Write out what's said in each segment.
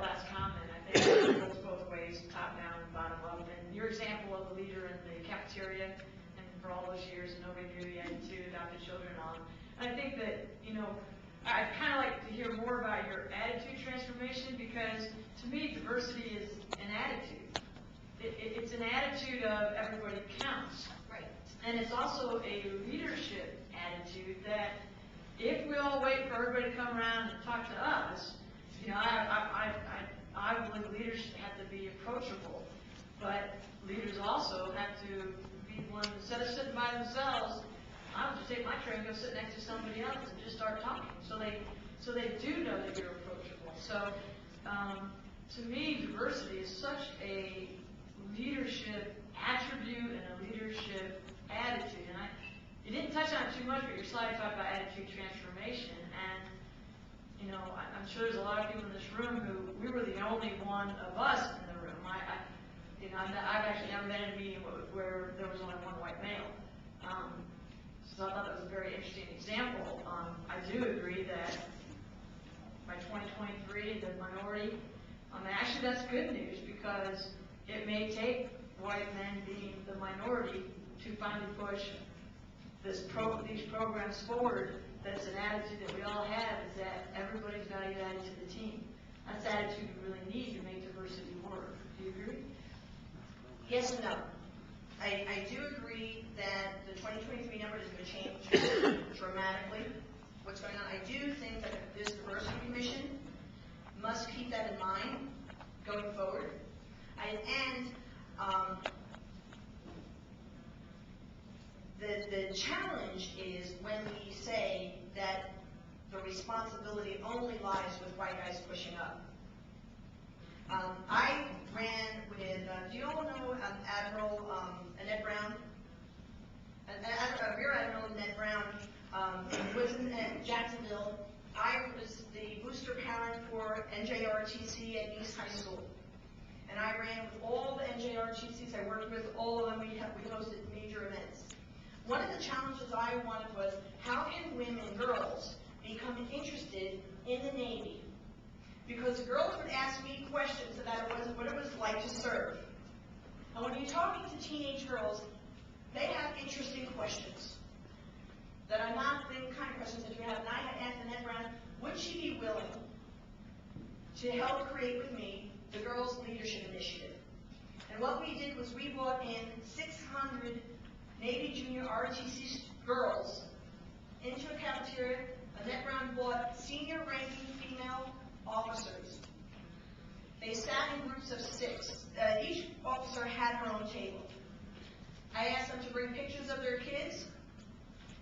that last comment. I think it goes both ways, top down and bottom up. And your example of the leader in the cafeteria, and for all those years, nobody knew you had two adopted children on. And I think that, you know, I'd kind of like to hear more about your attitude transformation, because to me, diversity is an attitude. It's an attitude of everybody counts. Right. And it's also a leadership attitude that if we all wait for everybody to come around and talk to us, you know, I believe leaders have to be approachable, but leaders also have to be one, instead of sitting by themselves, I'll just take my tray and go sit next to somebody else and just start talking, so they do know that you're approachable. So, to me, diversity is such a leadership attribute and a leadership attitude. And you didn't touch on it too much, but your slide talked about attitude transformation. And, you know, I'm sure there's a lot of people in this room who, we were the only one of us in the room. You know, I've actually never been in a meeting where there was only one white male. So I thought that was a very interesting example. I do agree that by 2023, the minority, actually that's good news, because it may take white men being the minority to finally push these programs forward. That's an attitude that we all have, is that everybody's value added to the team. That's the attitude we really need to make diversity work. Do you agree? Yes and no. I do agree that the 2023 number is going to change dramatically. What's going on? I do think that this diversity commission must keep that in mind going forward. The challenge is when we say that the responsibility only lies with white guys pushing up. I ran with, do you all know Admiral Annette Brown? Rear Admiral Annette Brown was in Jacksonville. I was the booster parent for NJRTC at East High School. And I ran with all the NJRTCs. I worked with all of them. We hosted major events. One of the challenges I wanted was, how can women, girls, become interested in the Navy? Because the girls would ask me questions about what it was like to serve. And when you're talking to teenage girls, they have interesting questions that are not the kind of questions that you have. And I had asked Annette Brown, would she be willing to help create with me the Girls Leadership Initiative? And what we did was we brought in 600 Navy Junior ROTC girls into a cafeteria. Annette Brown brought senior ranking female officers. They sat in groups of 6. Each officer had her own table. I asked them to bring pictures of their kids,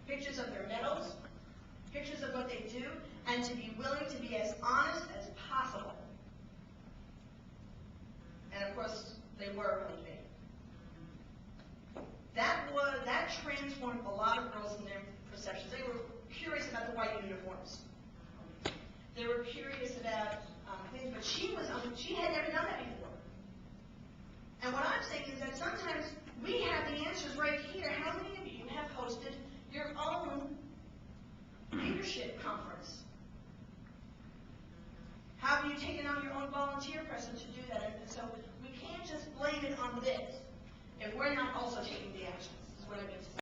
pictures of their medals, pictures of what they do, and to be willing to be as honest as possible. And of course, they were going to be. That transformed a lot of girls in their perceptions. They were curious about the white uniforms. They were curious about things, but she had never done that before. And what I'm saying is that sometimes we have the answers right here. How many of you have hosted your own leadership conference? How have you taken on your own volunteer person to do that? And so we can't just blame it on this if we're not also taking the actions, is what I mean to say.